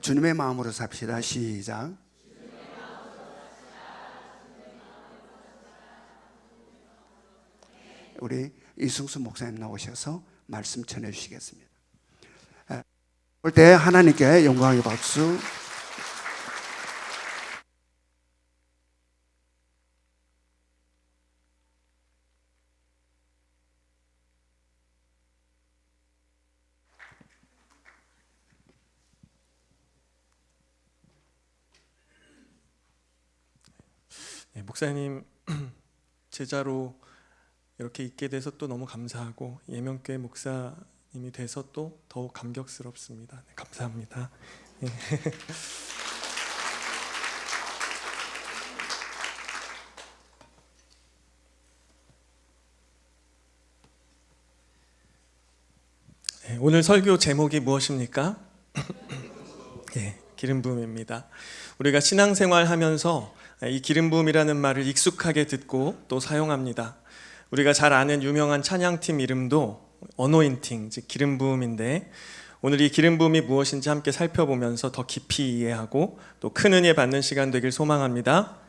주님의 마음으로 삽시다. 시작. 우리 이승수 목사님 나오셔서 말씀 전해 주시겠습니다. 올 때 하나님께 영광의 박수. 네, 목사님 제자로 이렇게 있게 돼서 또 너무 감사하고 예명교회 목사님이 돼서 또 더욱 감격스럽습니다. 네, 감사합니다. 네. 네, 오늘 설교 제목이 무엇입니까? 네, 기름 부음입니다. 우리가 신앙생활 하면서 이 기름 부음이라는 말을 익숙하게 듣고 또 사용합니다. 우리가 잘 아는 유명한 찬양팀 이름도 어노인팅, 즉 기름 부음인데, 오늘 이 기름 부음이 무엇인지 함께 살펴보면서 더 깊이 이해하고 또 큰 은혜 받는 시간 되길 소망합니다.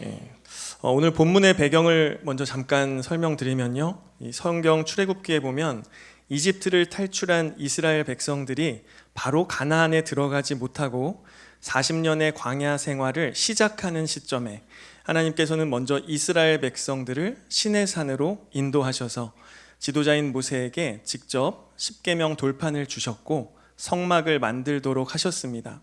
예. 오늘 본문의 배경을 먼저 잠깐 설명드리면요, 이 성경 출애굽기에 보면 이집트를 탈출한 이스라엘 백성들이 바로 가나안에 들어가지 못하고 40년의 광야 생활을 시작하는 시점에 하나님께서는 먼저 이스라엘 백성들을 시내산으로 인도하셔서 지도자인 모세에게 직접 십계명 돌판을 주셨고 성막을 만들도록 하셨습니다.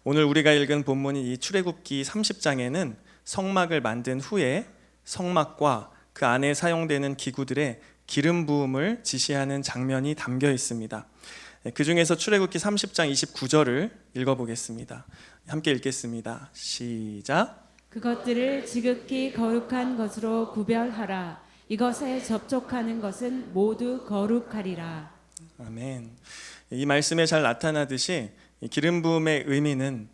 오늘 우리가 읽은 본문인 이 출애굽기 30장에는 성막을 만든 후에 성막과 그 안에 사용되는 기구들의 기름 부음을 지시하는 장면이 담겨 있습니다. 그 중에서 출애굽기 30장 29절을 읽어보겠습니다. 함께 읽겠습니다. 시작. 그것들을 지극히 거룩한 것으로 구별하라. 이것에 접촉하는 것은 모두 거룩하리라. 아멘. 이 말씀에 잘 나타나듯이 이 기름 부음의 의미는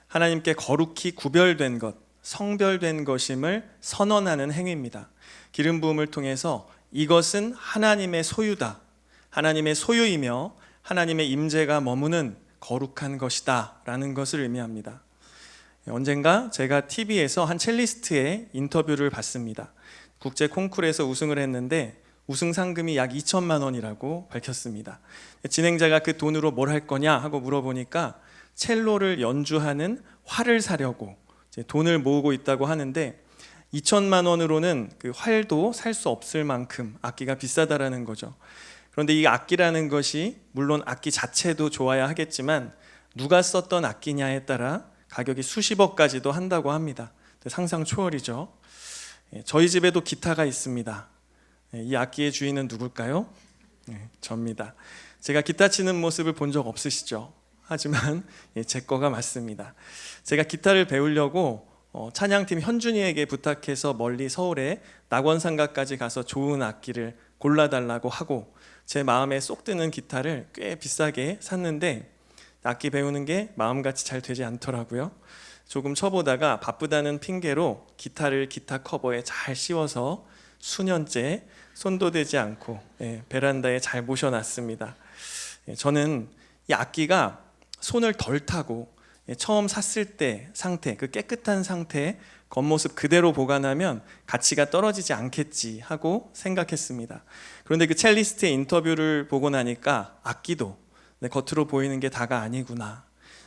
하나님께 거룩히 구별된 것, 성별된 것임을 선언하는 행위입니다. 기름 부음을 통해서 이것은 하나님의 소유다, 하나님의 소유이며 하나님의 임재가 머무는 거룩한 것이다 라는 것을 의미합니다. 언젠가 제가 TV에서 한 첼리스트의 인터뷰를 봤습니다. 국제 콩쿠르에서 우승을 했는데 우승 상금이 약 2천만 원이라고 밝혔습니다. 진행자가 그 돈으로 뭘 할 거냐 하고 물어보니까 첼로를 연주하는 활을 사려고 이제 돈을 모으고 있다고 하는데, 2천만 원으로는 그 활도 살 수 없을 만큼 악기가 비싸다라는 거죠. 그런데 이 악기라는 것이 물론 악기 자체도 좋아야 하겠지만 누가 썼던 악기냐에 따라 가격이 수십억까지도 한다고 합니다. 상상 초월이죠. 저희 집에도 기타가 있습니다. 이 악기의 주인은 누굴까요? 접니다. 제가 기타 치는 모습을 본 적 없으시죠? 하지만 제 거가 맞습니다. 제가 기타를 배우려고 찬양팀 현준이에게 부탁해서 멀리 서울에 낙원상가까지 가서 좋은 악기를 골라달라고 하고 제 마음에 쏙 드는 기타를 꽤 비싸게 샀는데 악기 배우는 게 마음같이 잘 되지 않더라고요. 조금 쳐보다가 바쁘다는 핑계로 기타를 기타 커버에 잘 씌워서 수년째 손도 대지 않고 베란다에 잘 모셔놨습니다. 저는 이 악기가 손을 덜 타고 처음 샀을 때 상태, 그 깨끗한 상태, 겉모습 그대로 보관하면 가치가 떨어지지 않겠지 하고 생각했습니다. 그런데 그 첼리스트의 인터뷰를 보고 나니까 악기도 겉으로 보이는 게 다가 아니구나,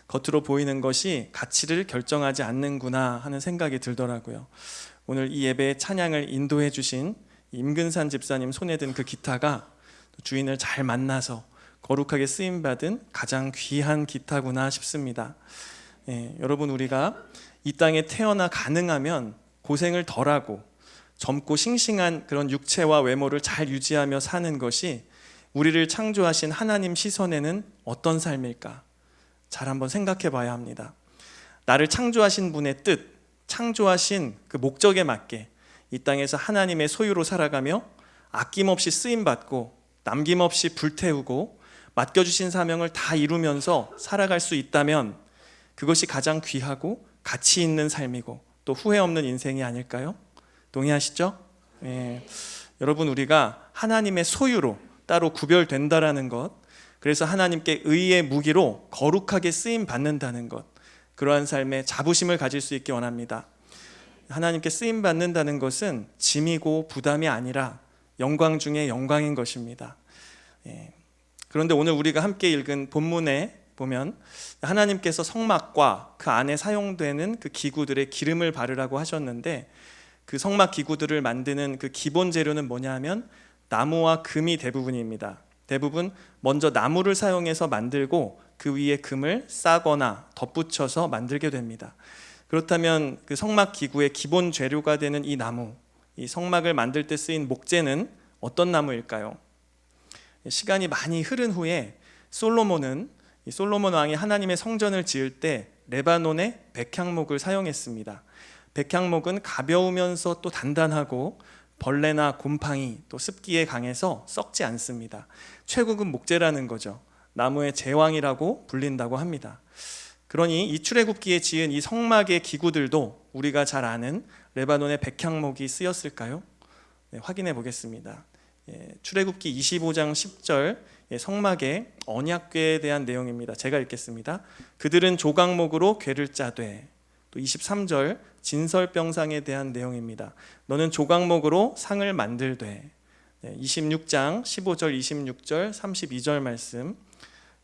겉으로 보이는 것이 가치를 결정하지 않는구나 하는 생각이 들더라고요. 오늘 이 예배의 찬양을 인도해 주신 임근산 집사님 손에 든 그 기타가 주인을 잘 만나서 거룩하게 쓰임받은 가장 귀한 기타구나 싶습니다. 여러분, 우리가 이 땅에 태어나 가능하면 고생을 덜하고 젊고 싱싱한 그런 육체와 외모를 잘 유지하며 사는 것이 우리를 창조하신 하나님 시선에는 어떤 삶일까? 잘 한번 생각해 봐야 합니다. 나를 창조하신 분의 뜻, 창조하신 그 목적에 맞게 이 땅에서 하나님의 소유로 살아가며 아낌없이 쓰임받고 남김없이 불태우고 맡겨주신 사명을 다 이루면서 살아갈 수 있다면 그것이 가장 귀하고 가치 있는 삶이고 또 후회 없는 인생이 아닐까요? 동의하시죠? 여러분, 우리가 하나님의 소유로 따로 구별된다라는 것, 그래서 하나님께 의의 무기로 거룩하게 쓰임 받는다는 것, 그러한 삶의 자부심을 가질 수 있기 원합니다. 하나님께 쓰임 받는다는 것은 짐이고 부담이 아니라 영광 중에 영광인 것입니다. 그런데 오늘 우리가 함께 읽은 본문에 보면 하나님께서 성막과 그 안에 사용되는 그 기구들의 기름을 바르라고 하셨는데, 그 성막 기구들을 만드는 그 기본 재료는 뭐냐 하면 나무와 금이 대부분입니다. 대부분 먼저 나무를 사용해서 만들고 그 위에 금을 싸거나 덧붙여서 만들게 됩니다. 그렇다면 그 성막 기구의 기본 재료가 되는 이 나무, 이 성막을 만들 때 쓰인 목재는 어떤 나무일까요? 시간이 많이 흐른 후에 솔로몬 왕이 하나님의 성전을 지을 때 레바논의 백향목을 사용했습니다. 백향목은 가벼우면서 또 단단하고 벌레나 곰팡이 또 습기에 강해서 썩지 않습니다. 최고급 목재라는 거죠. 나무의 제왕이라고 불린다고 합니다. 그러니 이 출애굽기에 지은 이 성막의 기구들도 우리가 잘 아는 레바논의 백향목이 쓰였을까요? 확인해 보겠습니다. 출애굽기 25장 10절 성막의 언약궤에 대한 내용입니다. 제가 읽겠습니다. 그들은 조각목으로 궤를 짜되, 또 23절 진설병상에 대한 내용입니다. 너는 조각목으로 상을 만들되. 26장 15절 26절 32절 말씀,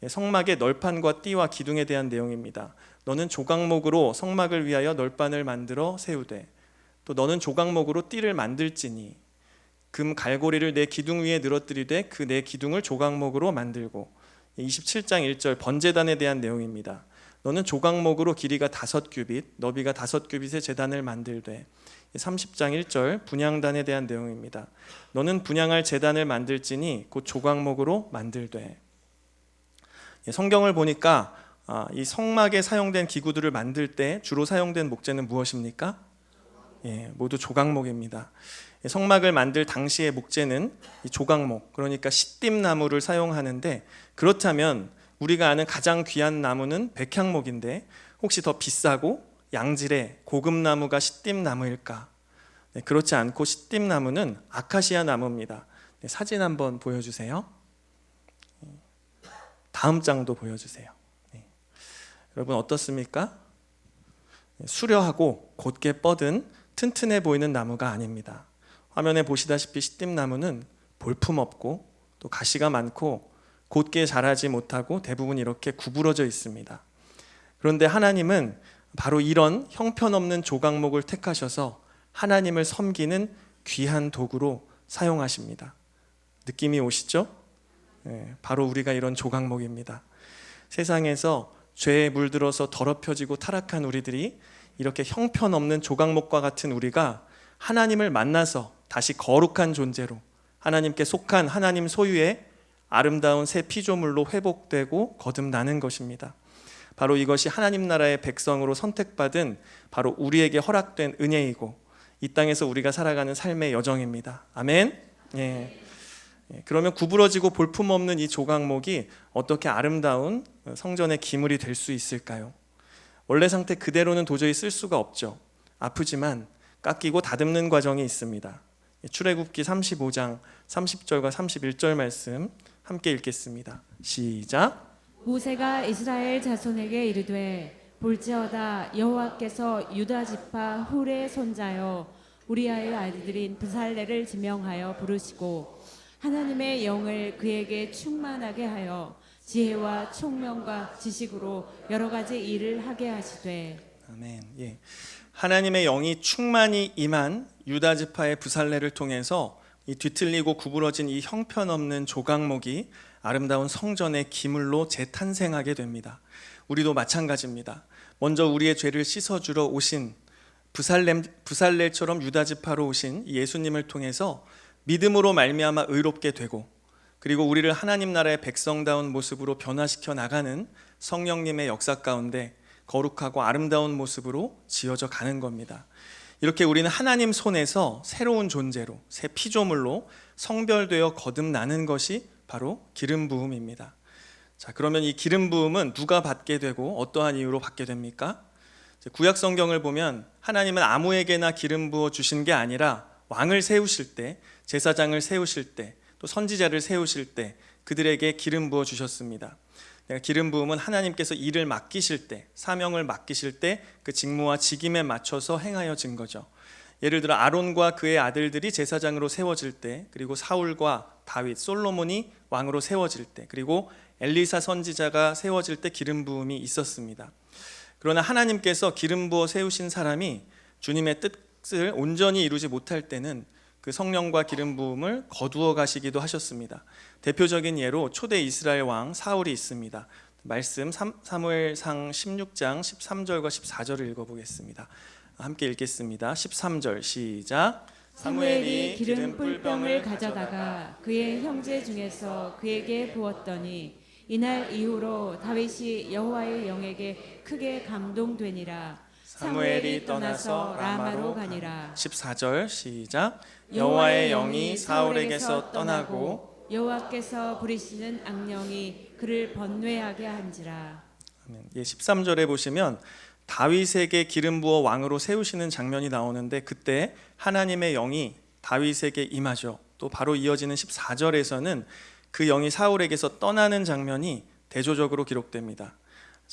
성막의 널판과 띠와 기둥에 대한 내용입니다. 너는 조각목으로 성막을 위하여 널판을 만들어 세우되, 또 너는 조각목으로 띠를 만들지니 금 갈고리를 내 기둥 위에 늘어뜨리되 그 내 기둥을 조각목으로 만들고. 27장 1절 번제단에 대한 내용입니다. 너는 조각목으로 길이가 5규빗 너비가 5규빗의 제단을 만들되. 30장 1절 분향단에 대한 내용입니다. 너는 분향할 제단을 만들지니 곧 조각목으로 만들되. 성경을 보니까 이 성막에 사용된 기구들을 만들 때 주로 사용된 목재는 무엇입니까? 모두 조각목입니다. 성막을 만들 당시의 목재는 이 조각목, 그러니까 시띠나무를 사용하는데, 그렇다면 우리가 아는 가장 귀한 나무는 백향목인데 혹시 더 비싸고 양질의 고급 나무가 시띠나무일까? 그렇지 않고 시띠나무는 아카시아 나무입니다. 사진 한번 보여주세요. 다음 장도 보여주세요. 여러분 어떻습니까? 수려하고 곧게 뻗은 튼튼해 보이는 나무가 아닙니다. 화면에 보시다시피 시띠나무는 볼품없고 또 가시가 많고 곧게 자라지 못하고 대부분 이렇게 구부러져 있습니다. 그런데 하나님은 바로 이런 형편없는 조각목을 택하셔서 하나님을 섬기는 귀한 도구로 사용하십니다. 느낌이 오시죠? 바로 우리가 이런 조각목입니다. 세상에서 죄에 물들어서 더럽혀지고 타락한 우리들이 이렇게 형편없는 조각목과 같은 우리가 하나님을 만나서 다시 거룩한 존재로 하나님께 속한 하나님 소유의 아름다운 새 피조물로 회복되고 거듭나는 것입니다. 바로 이것이 하나님 나라의 백성으로 선택받은 바로 우리에게 허락된 은혜이고 이 땅에서 우리가 살아가는 삶의 여정입니다. 아멘. 그러면 구부러지고 볼품없는 이 조각목이 어떻게 아름다운 성전의 기물이 될 수 있을까요? 원래 상태 그대로는 도저히 쓸 수가 없죠. 아프지만 깎이고 다듬는 과정이 있습니다. 출애굽기 35장 30절과 31절 말씀 함께 읽겠습니다. 시작. 모세가 이스라엘 자손에게 이르되 볼지어다 여호와께서 유다 지파 훌의 손자여 우리아의 아들인 브살레를 지명하여 부르시고 하나님의 영을 그에게 충만하게 하여 지혜와 총명과 지식으로 여러 가지 일을 하게 하시되. 아멘. 하나님의 영이 충만히 임한 유다 지파의 브살레를 통해서 이 뒤틀리고 구부러진 이 형편없는 조각목이 아름다운 성전의 기물로 재탄생하게 됩니다. 우리도 마찬가지입니다. 먼저 우리의 죄를 씻어주러 오신 브살레처럼 유다 지파로 오신 예수님을 통해서 믿음으로 말미암아 의롭게 되고, 그리고 우리를 하나님 나라의 백성다운 모습으로 변화시켜 나가는 성령님의 역사 가운데 거룩하고 아름다운 모습으로 지어져 가는 겁니다. 이렇게 우리는 하나님 손에서 새로운 존재로 새 피조물로 성별되어 거듭나는 것이 바로 기름 부음입니다. 자, 그러면 이 기름 부음은 누가 받게 되고 어떠한 이유로 받게 됩니까? 구약 성경을 보면 하나님은 아무에게나 기름 부어 주신 게 아니라 왕을 세우실 때, 제사장을 세우실 때, 또 또 선지자를 세우실 때 그들에게 기름 부어 주셨습니다. 기름 부음은 하나님께서 일을 맡기실 때, 사명을 맡기실 때 그 직무와 직임에 맞춰서 행하여진 거죠. 예를 들어 아론과 그의 아들들이 제사장으로 세워질 때, 그리고 사울과 다윗, 솔로몬이 왕으로 세워질 때, 그리고 엘리사 선지자가 세워질 때 기름 부음이 있었습니다. 그러나 하나님께서 기름 부어 세우신 사람이 주님의 뜻을 온전히 이루지 못할 때는 그 성령과 기름 부음을 거두어 가시기도 하셨습니다. 대표적인 예로 초대 이스라엘 왕 사울이 있습니다. 말씀 사무엘상 16장 13절과 14절을 읽어보겠습니다. 함께 읽겠습니다. 13절 시작. 사무엘이 기름 뿔병을 가져다가 그의 형제 중에서 그에게 부었더니 이날 이후로 다윗이 여호와의 영에게 크게 감동되니라. 사무엘이 떠나서 라마로 가니라. 14절 시작. 여호와의 영이 사울에게서 떠나고 여호와께서 부리시는 악령이 그를 번뇌하게 한지라. 아멘. 13절에 보시면 다윗에게 기름 부어 왕으로 세우시는 장면이 나오는데 그때 하나님의 영이 다윗에게 임하죠. 또 바로 이어지는 14절에서는 그 영이 사울에게서 떠나는 장면이 대조적으로 기록됩니다.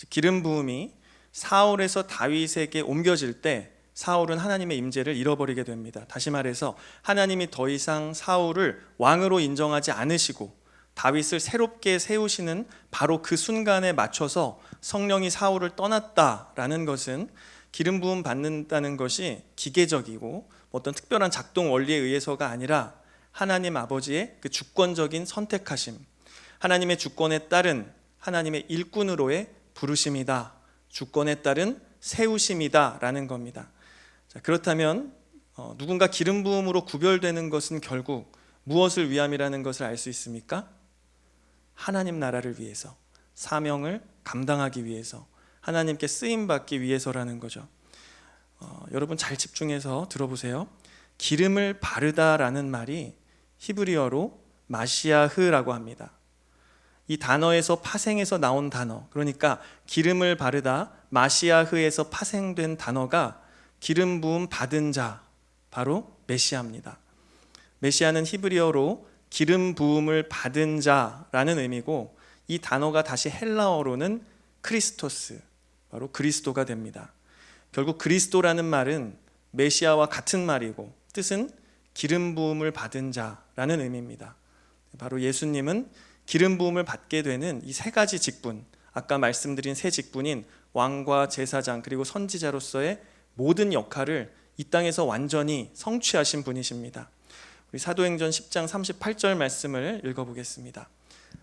기름 부음이 사울에서 다윗에게 옮겨질 때 사울은 하나님의 임재를 잃어버리게 됩니다. 다시 말해서 하나님이 더 이상 사울을 왕으로 인정하지 않으시고 다윗을 새롭게 세우시는 바로 그 순간에 맞춰서 성령이 사울을 떠났다라는 것은 기름 부음 받는다는 것이 기계적이고 어떤 특별한 작동 원리에 의해서가 아니라 하나님 아버지의 그 주권적인 선택하심, 하나님의 주권에 따른 하나님의 일꾼으로의 부르심이다, 주권에 따른 세우심이다라는 겁니다. 자, 그렇다면 누군가 기름 부음으로 구별되는 것은 결국 무엇을 위함이라는 것을 알 수 있습니까? 하나님 나라를 위해서, 사명을 감당하기 위해서, 하나님께 쓰임받기 위해서라는 거죠. 여러분 잘 집중해서 들어보세요. 기름을 바르다라는 말이 히브리어로 마시아흐라고 합니다. 이 단어에서 파생해서 나온 단어, 그러니까 기름을 바르다, 마시아흐에서 파생된 단어가 기름 부음 받은 자, 바로 메시아입니다. 메시아는 히브리어로 기름 부음을 받은 자라는 의미고, 이 단어가 다시 헬라어로는 크리스토스, 바로 그리스도가 됩니다. 결국 그리스도라는 말은 메시아와 같은 말이고 뜻은 기름 부음을 받은 자라는 의미입니다. 바로 예수님은 기름 부음을 받게 되는 이 세 가지 직분, 아까 말씀드린 세 직분인 왕과 제사장 그리고 선지자로서의 모든 역할을 이 땅에서 완전히 성취하신 분이십니다. 우리 사도행전 10장 38절 말씀을 읽어보겠습니다.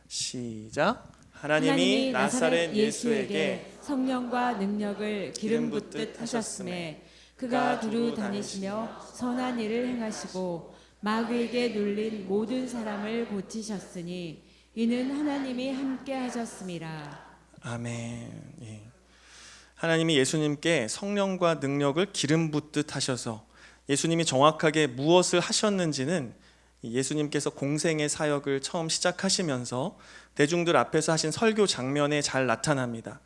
시작. 하나님이 나사렛 예수에게 성령과 능력을 기름 붓듯 하셨음에 그가 두루 다니시며 선한 일을 행하시고 마귀에게 눌린 모든 사람을 고치셨으니 이는 하나님이 함께 하셨음이라. 아멘. 예. 하나님이 예수님께 성령과 능력을 기름 붓듯 하셔서 예수님이 정확하게 무엇을 하셨는지는 예수님께서 공생의 사역을 처음 시작하시면서 대중들 앞에서 하신 설교 장면에 잘 나타납니다.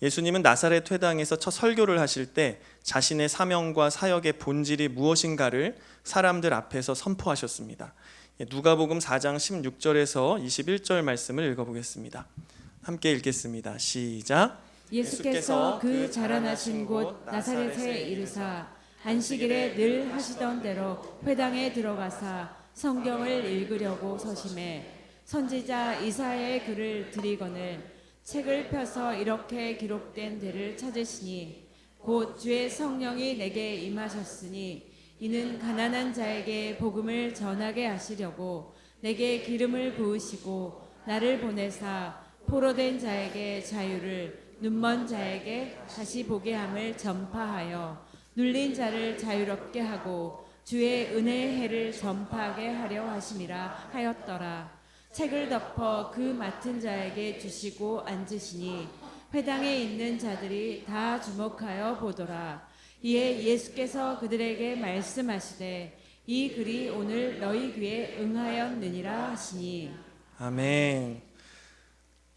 예수님은 나사렛 회당에서 첫 설교를 하실 때 자신의 사명과 사역의 본질이 무엇인가를 사람들 앞에서 선포하셨습니다. 누가복음 4장 16절에서 21절 말씀을 읽어보겠습니다. 함께 읽겠습니다. 시작. 예수께서 그 자라나신 곳 나사렛에 이르사 안식일에 늘 하시던 대로 회당에 들어가사 성경을 읽으려고 서심해 선지자 이사야의 글을 들이거늘 책을 펴서 이렇게 기록된 데를 찾으시니 곧 주의 성령이 내게 임하셨으니 이는 가난한 자에게 복음을 전하게 하시려고 내게 기름을 부으시고 나를 보내사 포로된 자에게 자유를 눈먼 자에게 다시 보게 함을 전파하여 눌린 자를 자유롭게 하고 주의 은혜의 해를 전파하게 하려 하심이라 하였더라. 책을 덮어 그 맡은 자에게 주시고 앉으시니 회당에 있는 자들이 다 주목하여 보더라. 이에 예수께서 그들에게 말씀하시되 이 글이 오늘 너희 귀에 응하였느니라 하시니. 아멘.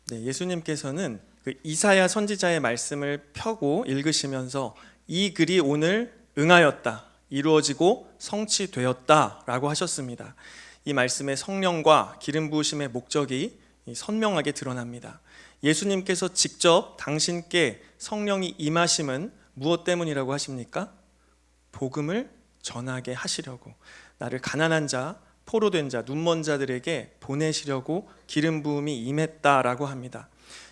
네, 예수님께서는 그 이사야 선지자의 말씀을 펴고 읽으시면서 이 글이 오늘 응하였다, 이루어지고 성취되었다라고 하셨습니다. 이 말씀의 성령과 기름 부으심의 목적이 선명하게 드러납니다. 예수님께서 직접 당신께 성령이 임하심은 무엇 때문이라고 하십니까? 복음을 전하게 하시려고, 나를 가난한 자, 포로된 자, 눈먼 자들에게 보내시려고 기름 부음이 임했다라고 합니다.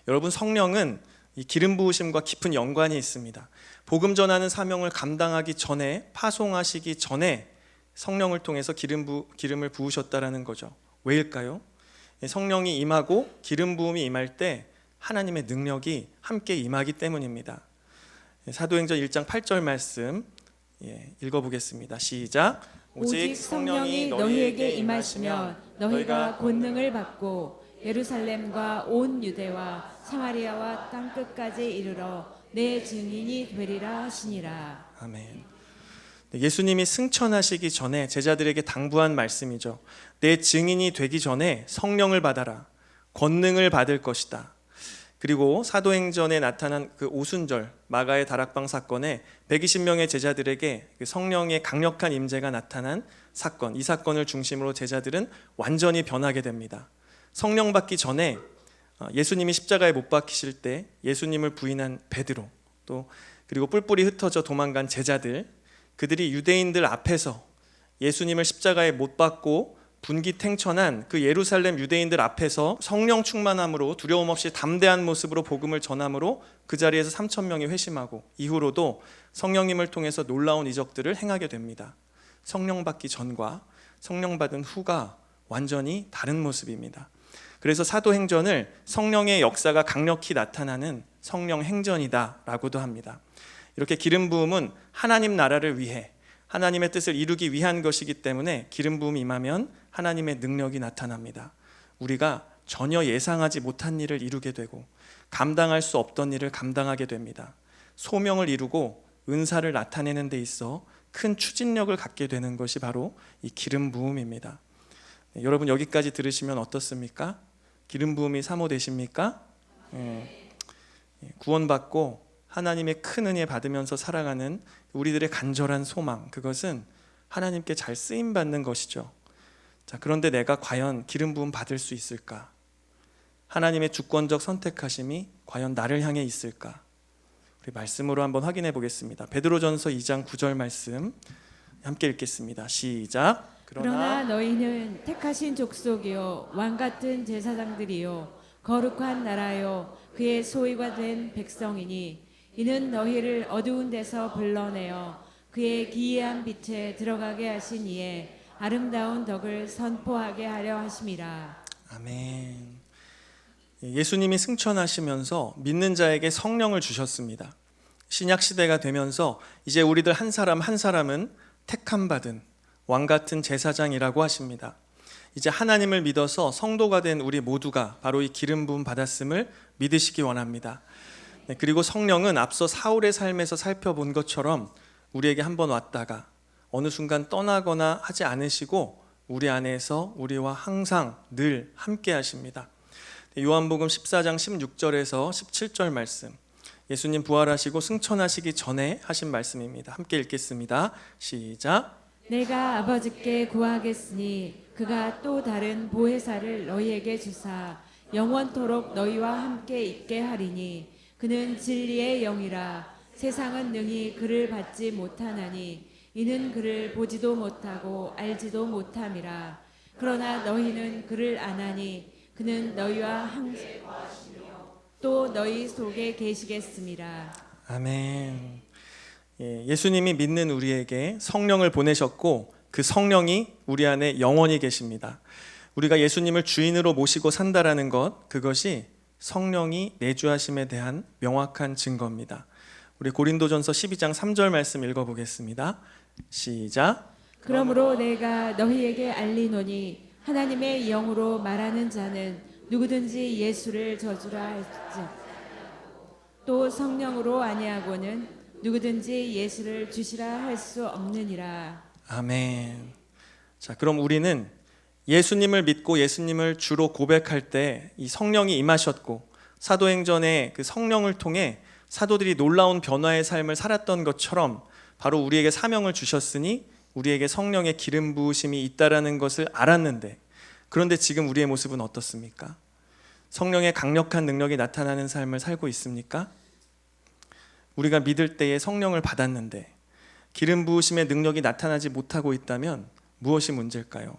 여러분, 성령은 이 기름 부으심과 깊은 연관이 있습니다. 복음 전하는 사명을 감당하기 전에, 파송하시기 전에 성령을 통해서 기름을 부으셨다라는 거죠. 왜일까요? 성령이 임하고 기름 부음이 임할 때 하나님의 능력이 함께 임하기 때문입니다. 사도행전 1장 8절 말씀 읽어보겠습니다. 시작. 오직 성령이 너희에게 임하시면 너희가 권능을 받고 예루살렘과 온 유대와 사마리아와 땅 끝까지 이르러 내 증인이 되리라 하시니라. 아멘. 예수님이 승천하시기 전에 제자들에게 당부한 말씀이죠. 내 증인이 되기 전에 성령을 받아라. 권능을 받을 것이다. 그리고 사도행전에 나타난 그 오순절 마가의 다락방 사건에 120명의 제자들에게 그 성령의 강력한 임재가 나타난 사건, 이 사건을 중심으로 제자들은 완전히 변하게 됩니다. 성령 받기 전에 예수님이 십자가에 못 박히실 때 예수님을 부인한 베드로, 또 그리고 뿔뿔이 흩어져 도망간 제자들, 그들이 유대인들 앞에서 예수님을 십자가에 못 박고 분기탱천한 그 예루살렘 유대인들 앞에서 성령 충만함으로 두려움 없이 담대한 모습으로 복음을 전함으로 그 자리에서 3,000명이 회심하고, 이후로도 성령님을 통해서 놀라운 이적들을 행하게 됩니다. 성령 받기 전과 성령 받은 후가 완전히 다른 모습입니다. 그래서 사도행전을 성령의 역사가 강력히 나타나는 성령 행전이다라고도 합니다. 이렇게 기름 부음은 하나님 나라를 위해 하나님의 뜻을 이루기 위한 것이기 때문에 기름 부음이 임하면 하나님의 능력이 나타납니다. 우리가 전혀 예상하지 못한 일을 이루게 되고 감당할 수 없던 일을 감당하게 됩니다. 소명을 이루고 은사를 나타내는 데 있어 큰 추진력을 갖게 되는 것이 바로 이 기름 부음입니다. 여러분, 여기까지 들으시면 어떻습니까? 기름 부음이 사모되십니까? 구원받고 하나님의 큰 은혜 받으면서 살아가는 우리들의 간절한 소망, 그것은 하나님께 잘 쓰임 받는 것이죠. 자, 그런데 내가 과연 기름 부음 받을 수 있을까? 하나님의 주권적 선택하심이 과연 나를 향해 있을까? 우리 말씀으로 한번 확인해 보겠습니다. 베드로전서 2장 9절 말씀 함께 읽겠습니다. 시작. 그러나 너희는 택하신 족속이요 왕 같은 제사장들이요 거룩한 나라요 그의 소유가 된 백성이니 이는 너희를 어두운 데서 불러내어 그의 기이한 빛에 들어가게 하신 이에 아름다운 덕을 선포하게 하려 하심이라. 아멘. 예수님이 승천하시면서 믿는 자에게 성령을 주셨습니다. 신약 시대가 되면서 이제 우리들 한 사람 한 사람은 택함 받은 왕 같은 제사장이라고 하십니다. 이제 하나님을 믿어서 성도가 된 우리 모두가 바로 이 기름 부음 받았음을 믿으시기 원합니다. 그리고 성령은 앞서 사울의 삶에서 살펴본 것처럼 우리에게 한번 왔다가 어느 순간 떠나거나 하지 않으시고 우리 안에서 우리와 항상 늘 함께 하십니다. 요한복음 14장 16절에서 17절 말씀, 예수님 부활하시고 승천하시기 전에 하신 말씀입니다. 함께 읽겠습니다. 시작. 내가 아버지께 구하겠으니 그가 또 다른 보혜사를 너희에게 주사 영원토록 너희와 함께 있게 하리니 그는 진리의 영이라. 세상은 능히 그를 받지 못하나니 이는 그를 보지도 못하고 알지도 못함이라. 그러나 너희는 그를 아나니 그는 너희와 항상 또 너희 속에 계시겠습니다. 아멘. 예수님이 믿는 우리에게 성령을 보내셨고 그 성령이 우리 안에 영원히 계십니다. 우리가 예수님을 주인으로 모시고 산다라는 것, 그것이 성령이 내주하심에 대한 명확한 증거입니다. 우리 고린도전서 12장 3절 말씀 읽어보겠습니다. 시작. 그러므로 내가 너희에게 알리노니 하나님의 영으로 말하는 자는 누구든지 예수를 저주라 할지 또 성령으로 아니하고는 누구든지 예수를 주시라 할 수 없느니라. 아멘. 자, 그럼 우리는 예수님을 믿고 예수님을 주로 고백할 때 이 성령이 임하셨고 사도행전에 그 성령을 통해 사도들이 놀라운 변화의 삶을 살았던 것처럼 바로 우리에게 사명을 주셨으니 우리에게 성령의 기름 부으심이 있다라는 것을 알았는데, 그런데 지금 우리의 모습은 어떻습니까? 성령의 강력한 능력이 나타나는 삶을 살고 있습니까? 우리가 믿을 때에 성령을 받았는데 기름 부으심의 능력이 나타나지 못하고 있다면 무엇이 문제일까요?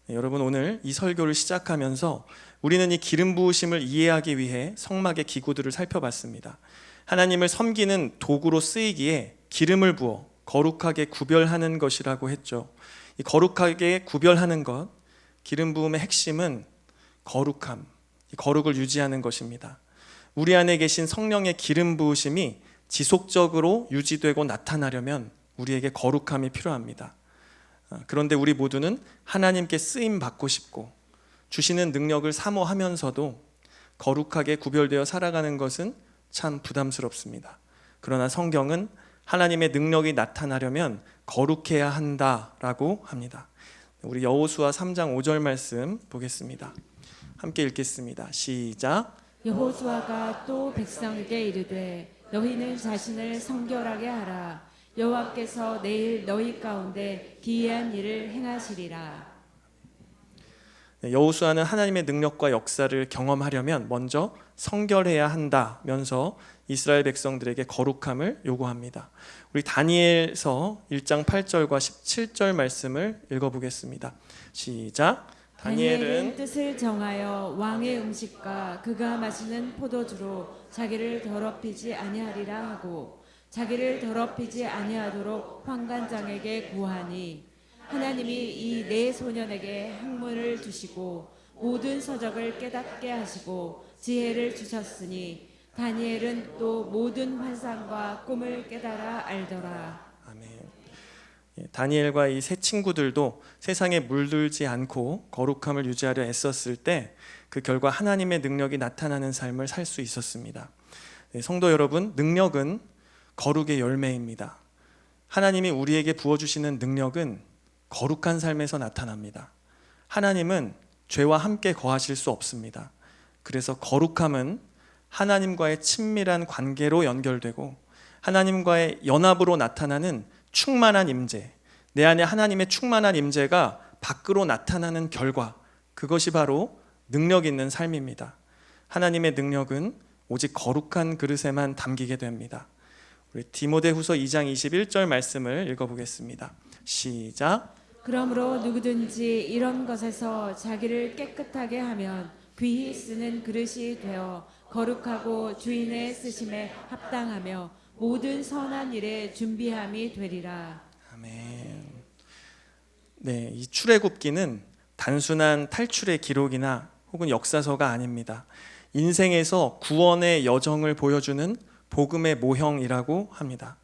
네, 여러분, 오늘 이 설교를 시작하면서 우리는 이 기름 부으심을 이해하기 위해 성막의 기구들을 살펴봤습니다. 하나님을 섬기는 도구로 쓰이기에 기름을 부어 거룩하게 구별하는 것이라고 했죠. 이 거룩하게 구별하는 것, 기름 부음의 핵심은 거룩함, 이 거룩을 유지하는 것입니다. 우리 안에 계신 성령의 기름 부으심이 지속적으로 유지되고 나타나려면 우리에게 거룩함이 필요합니다. 그런데 우리 모두는 하나님께 쓰임 받고 싶고 주시는 능력을 사모하면서도 거룩하게 구별되어 살아가는 것은 참 부담스럽습니다. 그러나 성경은 하나님의 능력이 나타나려면 거룩해야 한다라고 합니다. 우리 여호수아 3장 5절 말씀 보겠습니다. 함께 읽겠습니다. 시작. 여호수아가 또 백성에게 이르되 너희는 자신을 성결하게 하라. 여호와께서 내일 너희 가운데 기이한 일을 행하시리라. 여호수아는 하나님의 능력과 역사를 경험하려면 먼저 성결해야 한다면서 이스라엘 백성들에게 거룩함을 요구합니다. 우리 다니엘서 1장 8절과 17절 말씀을 읽어보겠습니다. 시작. 다니엘은 뜻을 정하여 왕의 음식과 그가 마시는 포도주로 자기를 더럽히지 아니하리라 하고 자기를 더럽히지 아니하도록 환관장에게 구하니 하나님이 이 네 소년에게 학문을 주시고 모든 서적을 깨닫게 하시고 지혜를 주셨으니 다니엘은 또 모든 환상과 꿈을 깨달아 알더라. 아멘. 다니엘과 이 세 친구들도 세상에 물들지 않고 거룩함을 유지하려 애썼을 때 그 결과 하나님의 능력이 나타나는 삶을 살 수 있었습니다. 성도 여러분, 능력은 거룩의 열매입니다. 하나님이 우리에게 부어주시는 능력은 거룩한 삶에서 나타납니다. 하나님은 죄와 함께 거하실 수 없습니다. 그래서 거룩함은 하나님과의 친밀한 관계로 연결되고 하나님과의 연합으로 나타나는 충만한 임재, 내 안에 하나님의 충만한 임재가 밖으로 나타나는 결과, 그것이 바로 능력 있는 삶입니다. 하나님의 능력은 오직 거룩한 그릇에만 담기게 됩니다. 우리 디모데후서 2장 21절 말씀을 읽어보겠습니다. 시작. 그러므로 누구든지 이런 것에서 자기를 깨끗하게 하면 귀히 쓰는 그릇이 되어 거룩하고 주인의 쓰심에 합당하며 모든 선한 일에 준비함이 되리라. 아멘. 네, 이 출애굽기는 단순한 탈출의 기록이나 혹은 역사서가 아닙니다. 인생에서 구원의 여정을 보여주는 복음의 모형이라고 합니다.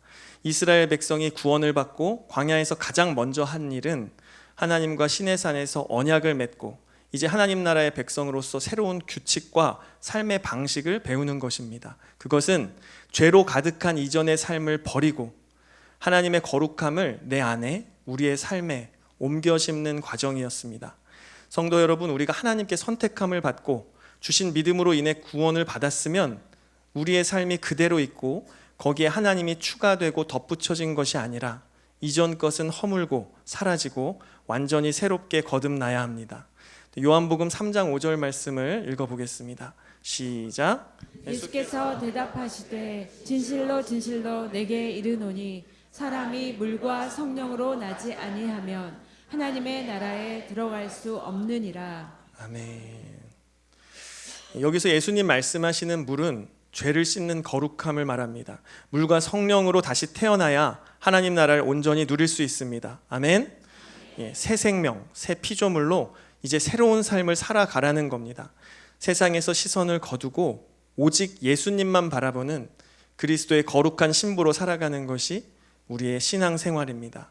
이스라엘 백성이 구원을 받고 광야에서 가장 먼저 한 일은 하나님과 시내산에서 언약을 맺고 이제 하나님 나라의 백성으로서 새로운 규칙과 삶의 방식을 배우는 것입니다. 그것은 죄로 가득한 이전의 삶을 버리고 하나님의 거룩함을 내 안에 우리의 삶에 옮겨 심는 과정이었습니다. 성도 여러분, 우리가 하나님께 선택함을 받고 주신 믿음으로 인해 구원을 받았으면 우리의 삶이 그대로 있고 거기에 하나님이 추가되고 덧붙여진 것이 아니라 이전 것은 허물고 사라지고 완전히 새롭게 거듭나야 합니다. 요한복음 3장 5절 말씀을 읽어보겠습니다. 시작. 예수께서 대답하시되 진실로 진실로 내게 이르노니 사람이 물과 성령으로 나지 아니하면 하나님의 나라에 들어갈 수 없느니라. 아멘. 여기서 예수님 말씀하시는 물은 죄를 씻는 거룩함을 말합니다. 물과 성령으로 다시 태어나야 하나님 나라를 온전히 누릴 수 있습니다. 아멘. 새 생명, 새 피조물로 이제 새로운 삶을 살아가라는 겁니다. 세상에서 시선을 거두고 오직 예수님만 바라보는 그리스도의 거룩한 신부로 살아가는 것이 우리의 신앙 생활입니다.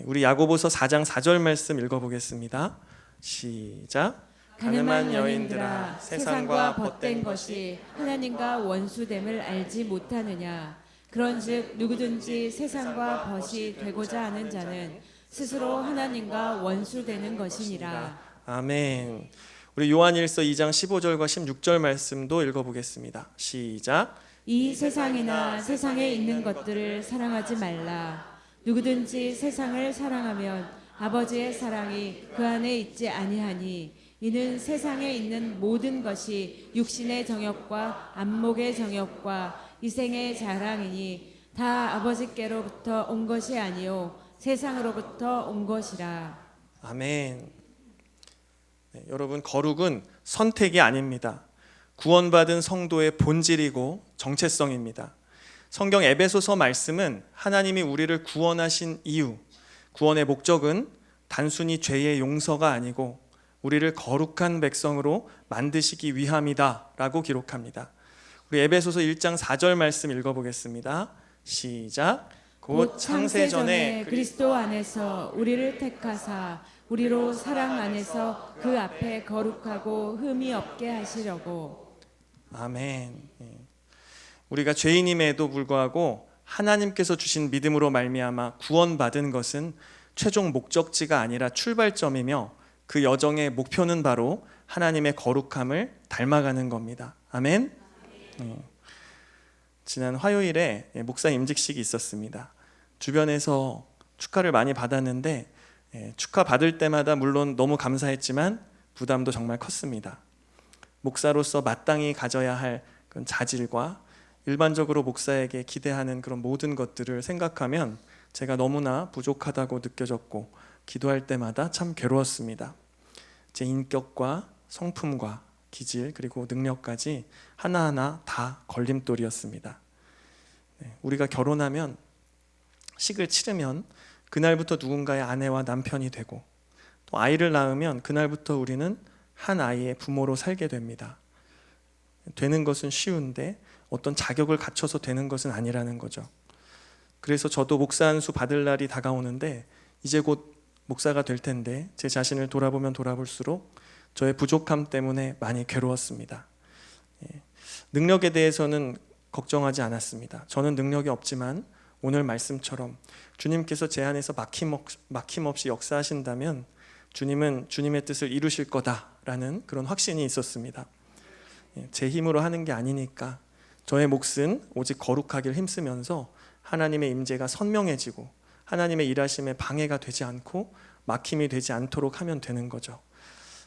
우리 야고보서 4장 4절 말씀 읽어보겠습니다. 시작. 가늠한 여인들아, 세상과 벗된 것이 하나님과 원수됨을 알지 못하느냐. 그런즉 누구든지 세상과 벗이 되고자 하는 자는 스스로 하나님과 원수되는 것이니라. 아멘. 우리 요한일서 2장 15절과 16절 말씀도 읽어보겠습니다. 시작. 이 세상이나 세상에 있는 것들을 사랑하지 말라. 누구든지 세상을 사랑하면 아버지의 사랑이 그 안에 있지 아니하니 이는 세상에 있는 모든 것이 육신의 정욕과 안목의 정욕과 이생의 자랑이니 다 아버지께로부터 온 것이 아니요 세상으로부터 온 것이라. 아멘. 네, 여러분, 거룩은 선택이 아닙니다. 구원받은 성도의 본질이고 정체성입니다. 성경 에베소서 말씀은 하나님이 우리를 구원하신 이유, 구원의 목적은 단순히 죄의 용서가 아니고 우리를 거룩한 백성으로 만드시기 위함이다 라고 기록합니다. 우리 에베소서 1장 4절 말씀 읽어보겠습니다. 시작. 곧 창세전에 그리스도 안에서 우리를 택하사 우리로 사랑 안에서 그 앞에 거룩하고 흠이 없게 하시려고. 아멘. 우리가 죄인임에도 불구하고 하나님께서 주신 믿음으로 말미암아 구원받은 것은 최종 목적지가 아니라 출발점이며 그 여정의 목표는 바로 하나님의 거룩함을 닮아가는 겁니다. 아멘. 지난 화요일에 목사 임직식이 있었습니다. 주변에서 축하를 많이 받았는데 축하 받을 때마다 물론 너무 감사했지만 부담도 정말 컸습니다. 목사로서 마땅히 가져야 할 그런 자질과 일반적으로 목사에게 기대하는 그런 모든 것들을 생각하면 제가 너무나 부족하다고 느껴졌고 기도할 때마다 참 괴로웠습니다. 제 인격과 성품과 기질 그리고 능력까지 하나하나 다 걸림돌이었습니다. 우리가 결혼하면 식을 치르면 그날부터 누군가의 아내와 남편이 되고 또 아이를 낳으면 그날부터 우리는 한 아이의 부모로 살게 됩니다. 되는 것은 쉬운데 어떤 자격을 갖춰서 되는 것은 아니라는 거죠. 그래서 저도 목사 안수 받을 날이 다가오는데 이제 곧 목사가 될 텐데 제 자신을 돌아보면 돌아볼수록 저의 부족함 때문에 많이 괴로웠습니다. 능력에 대해서는 걱정하지 않았습니다. 저는 능력이 없지만 오늘 말씀처럼 주님께서 제 안에서 막힘없이 역사하신다면 주님은 주님의 뜻을 이루실 거다라는 그런 확신이 있었습니다. 제 힘으로 하는 게 아니니까 저의 몫은 오직 거룩하길 힘쓰면서 하나님의 임재가 선명해지고 하나님의 일하심에 방해가 되지 않고 막힘이 되지 않도록 하면 되는 거죠.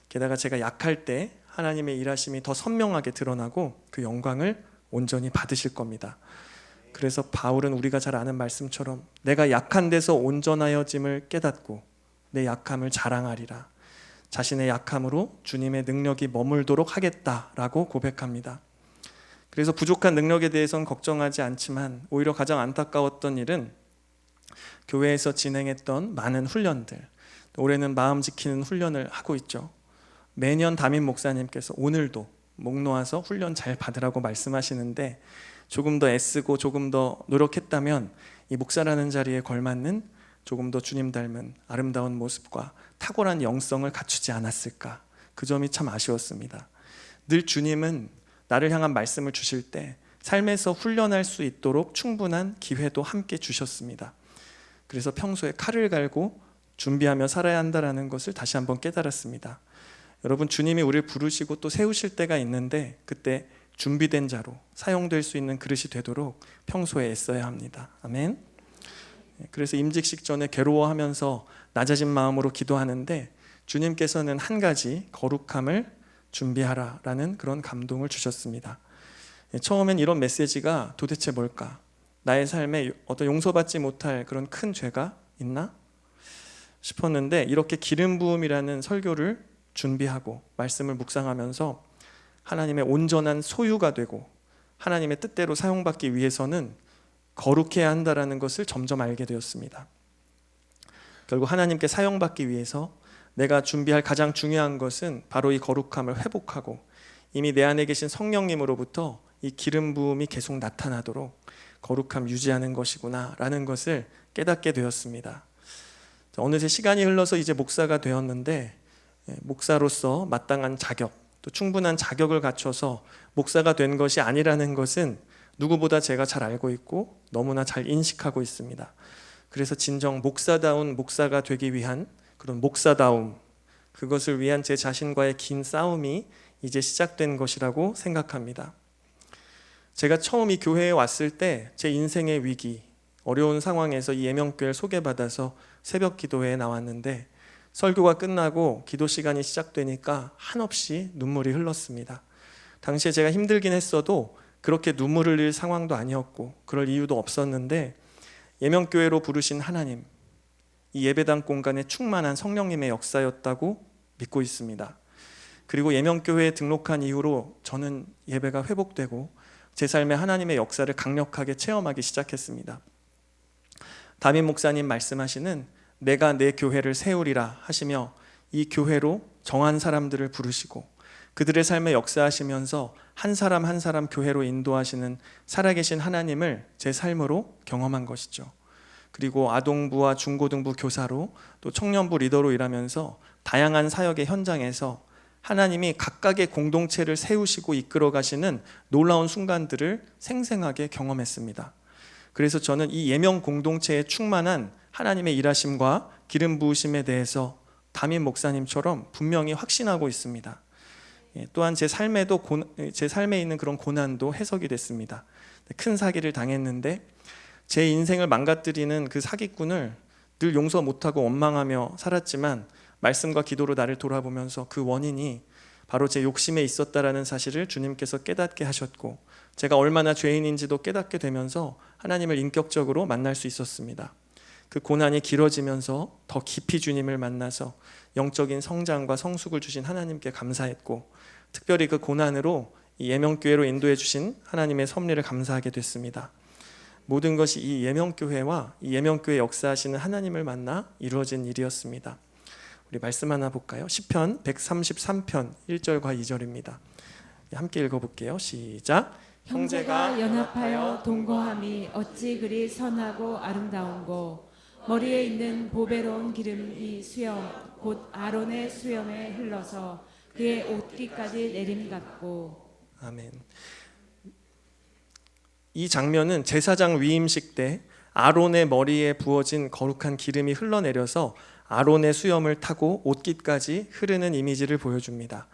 게다가 제가 약할 때 하나님의 일하심이 더 선명하게 드러나고 그 영광을 온전히 받으실 겁니다. 그래서 바울은 우리가 잘 아는 말씀처럼 내가 약한 데서 온전하여짐을 깨닫고 내 약함을 자랑하리라. 자신의 약함으로 주님의 능력이 머물도록 하겠다라고 고백합니다. 그래서 부족한 능력에 대해서는 걱정하지 않지만 오히려 가장 안타까웠던 일은 교회에서 진행했던 많은 훈련들, 올해는 마음 지키는 훈련을 하고 있죠. 매년 담임 목사님께서 오늘도 목 놓아서 훈련 잘 받으라고 말씀하시는데 조금 더 애쓰고 조금 더 노력했다면 이 목사라는 자리에 걸맞는 조금 더 주님 닮은 아름다운 모습과 탁월한 영성을 갖추지 않았을까. 그 점이 참 아쉬웠습니다. 늘 주님은 나를 향한 말씀을 주실 때 삶에서 훈련할 수 있도록 충분한 기회도 함께 주셨습니다. 그래서 평소에 칼을 갈고 준비하며 살아야 한다는 것을 다시 한번 깨달았습니다. 여러분, 주님이 우리를 부르시고 또 세우실 때가 있는데 그때 준비된 자로 사용될 수 있는 그릇이 되도록 평소에 애써야 합니다. 아멘. 그래서 임직식 전에 괴로워하면서 낮아진 마음으로 기도하는데 주님께서는 한 가지 거룩함을 준비하라라는 그런 감동을 주셨습니다. 처음엔 이런 메시지가 도대체 뭘까? 나의 삶에 어떤 용서받지 못할 그런 큰 죄가 있나? 싶었는데 이렇게 기름 부음이라는 설교를 준비하고 말씀을 묵상하면서 하나님의 온전한 소유가 되고 하나님의 뜻대로 사용받기 위해서는 거룩해야 한다는 것을 점점 알게 되었습니다. 결국 하나님께 사용받기 위해서 내가 준비할 가장 중요한 것은 바로 이 거룩함을 회복하고 이미 내 안에 계신 성령님으로부터 이 기름 부음이 계속 나타나도록 거룩함 유지하는 것이구나 라는 것을 깨닫게 되었습니다. 어느새 시간이 흘러서 이제 목사가 되었는데 목사로서 마땅한 자격 또 충분한 자격을 갖춰서 목사가 된 것이 아니라는 것은 누구보다 제가 잘 알고 있고 너무나 잘 인식하고 있습니다. 그래서 진정 목사다운 목사가 되기 위한 그런 목사다움, 그것을 위한 제 자신과의 긴 싸움이 이제 시작된 것이라고 생각합니다. 제가 처음 이 교회에 왔을 때 제 인생의 위기, 어려운 상황에서 이 예명교회를 소개받아서 새벽 기도회에 나왔는데 설교가 끝나고 기도 시간이 시작되니까 한없이 눈물이 흘렀습니다. 당시에 제가 힘들긴 했어도 그렇게 눈물 흘릴 상황도 아니었고 그럴 이유도 없었는데 예명교회로 부르신 하나님, 이 예배당 공간에 충만한 성령님의 역사였다고 믿고 있습니다. 그리고 예명교회에 등록한 이후로 저는 예배가 회복되고 제 삶에 하나님의 역사를 강력하게 체험하기 시작했습니다. 담임 목사님 말씀하시는 내가 내 교회를 세우리라 하시며 이 교회로 정한 사람들을 부르시고 그들의 삶에 역사하시면서 한 사람 한 사람 교회로 인도하시는 살아계신 하나님을 제 삶으로 경험한 것이죠. 그리고 아동부와 중고등부 교사로 또 청년부 리더로 일하면서 다양한 사역의 현장에서 하나님이 각각의 공동체를 세우시고 이끌어 가시는 놀라운 순간들을 생생하게 경험했습니다. 그래서 저는 이 예명 공동체에 충만한 하나님의 일하심과 기름 부으심에 대해서 담임 목사님처럼 분명히 확신하고 있습니다. 또한 제 삶에 있는 그런 고난도 해석이 됐습니다. 큰 사기를 당했는데 제 인생을 망가뜨리는 그 사기꾼을 늘 용서 못하고 원망하며 살았지만 말씀과 기도로 나를 돌아보면서 그 원인이 바로 제 욕심에 있었다라는 사실을 주님께서 깨닫게 하셨고 제가 얼마나 죄인인지도 깨닫게 되면서 하나님을 인격적으로 만날 수 있었습니다. 그 고난이 길어지면서 더 깊이 주님을 만나서 영적인 성장과 성숙을 주신 하나님께 감사했고 특별히 그 고난으로 이 예명교회로 인도해 주신 하나님의 섭리를 감사하게 됐습니다. 모든 것이 이 예명교회와 이 예명교회 역사하시는 하나님을 만나 이루어진 일이었습니다. 우리 말씀 하나 볼까요? 시편 133편 1절과 2절입니다. 함께 읽어볼게요. 시작. 형제가 연합하여 동거함이 어찌 그리 선하고 아름다운고 머리에 있는 보배로운 기름이 수염 곧 아론의 수염에 흘러서 그의 옷깃까지 내림같고. 아멘. 이 장면은 제사장 위임식 때 아론의 머리에 부어진 거룩한 기름이 흘러내려서 아론의 수염을 타고 옷깃까지 흐르는 이미지를 보여줍니다.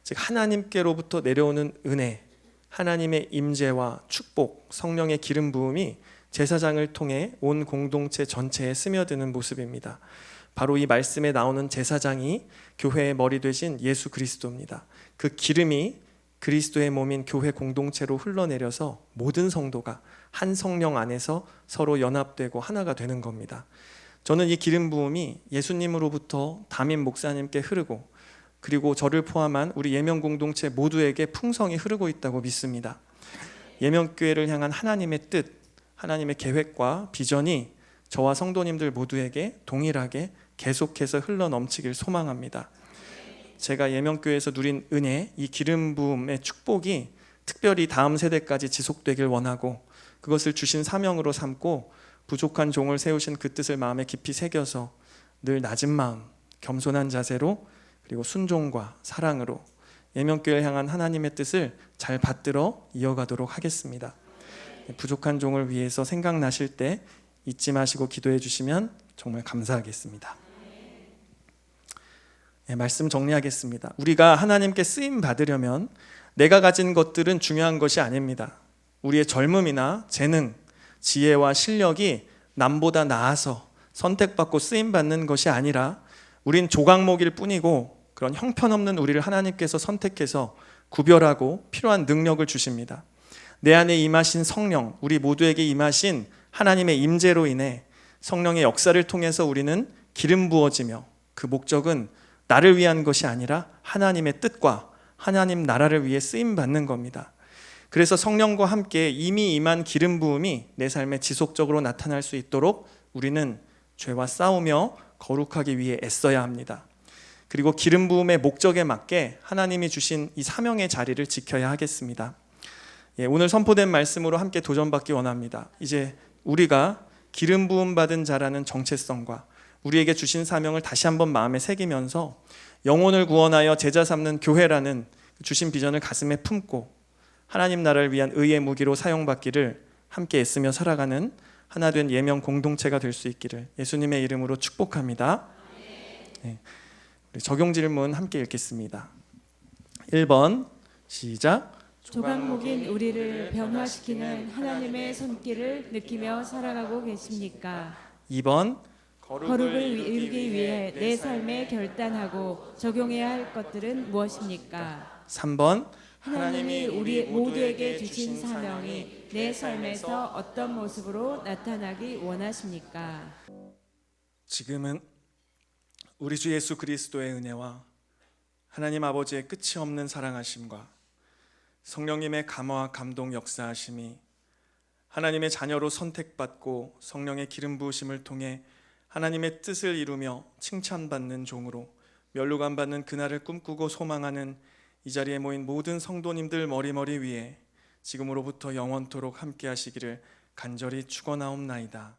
즉 하나님께로부터 내려오는 은혜, 하나님의 임재와 축복, 성령의 기름 부음이 제사장을 통해 온 공동체 전체에 스며드는 모습입니다. 바로 이 말씀에 나오는 제사장이 교회의 머리 되신 예수 그리스도입니다. 그 기름이 그리스도의 몸인 교회 공동체로 흘러내려서 모든 성도가 한 성령 안에서 서로 연합되고 하나가 되는 겁니다. 저는 이 기름 부음이 예수님으로부터 담임 목사님께 흐르고 그리고 저를 포함한 우리 예명 공동체 모두에게 풍성히 흐르고 있다고 믿습니다. 예명교회를 향한 하나님의 뜻, 하나님의 계획과 비전이 저와 성도님들 모두에게 동일하게 계속해서 흘러넘치길 소망합니다. 제가 예명교회에서 누린 은혜, 이 기름 부음의 축복이 특별히 다음 세대까지 지속되길 원하고 그것을 주신 사명으로 삼고 부족한 종을 세우신 그 뜻을 마음에 깊이 새겨서 늘 낮은 마음, 겸손한 자세로 그리고 순종과 사랑으로 예명교회를 향한 하나님의 뜻을 잘 받들어 이어가도록 하겠습니다. 부족한 종을 위해서 생각나실 때 잊지 마시고 기도해 주시면 정말 감사하겠습니다. 말씀 정리하겠습니다. 우리가 하나님께 쓰임 받으려면 내가 가진 것들은 중요한 것이 아닙니다. 우리의 젊음이나 재능, 지혜와 실력이 남보다 나아서 선택받고 쓰임 받는 것이 아니라 우린 조각목일 뿐이고 그런 형편없는 우리를 하나님께서 선택해서 구별하고 필요한 능력을 주십니다. 내 안에 임하신 성령, 우리 모두에게 임하신 하나님의 임재로 인해 성령의 역사를 통해서 우리는 기름 부어지며 그 목적은 나를 위한 것이 아니라 하나님의 뜻과 하나님 나라를 위해 쓰임 받는 겁니다. 그래서 성령과 함께 이미 임한 기름 부음이 내 삶에 지속적으로 나타날 수 있도록 우리는 죄와 싸우며 거룩하기 위해 애써야 합니다. 그리고 기름 부음의 목적에 맞게 하나님이 주신 이 사명의 자리를 지켜야 하겠습니다. 오늘 선포된 말씀으로 함께 도전받기 원합니다. 이제 우리가 기름 부음 받은 자라는 정체성과 우리에게 주신 사명을 다시 한번 마음에 새기면서 영혼을 구원하여 제자 삼는 교회라는 주신 비전을 가슴에 품고 하나님 나라를 위한 의의 무기로 사용받기를 함께 애쓰며 살아가는 하나된 예명 공동체가 될 수 있기를 예수님의 이름으로 축복합니다. 네. 우리 적용 질문 함께 읽겠습니다. 1번 시작. 조각목인 우리를 변화시키는 하나님의 손길을 느끼며 살아가고 계십니까? 2번 거룩을 이루기 위해 내 삶에 결단하고 적용해야 할 것들은 무엇입니까? 3번 하나님이 우리 모두에게 주신 사명이 내 삶에서 어떤 모습으로 나타나기 원하십니까? 지금은 우리 주 예수 그리스도의 은혜와 하나님 아버지의 끝이 없는 사랑하심과 성령님의 감화와 감동 역사하심이 하나님의 자녀로 선택받고 성령의 기름 부으심을 통해 하나님의 뜻을 이루며 칭찬받는 종으로 면류관 받는 그날을 꿈꾸고 소망하는 이 자리에 모인 모든 성도님들 머리머리 위에 지금으로부터 영원토록 함께 하시기를 간절히 축원하옵나이다.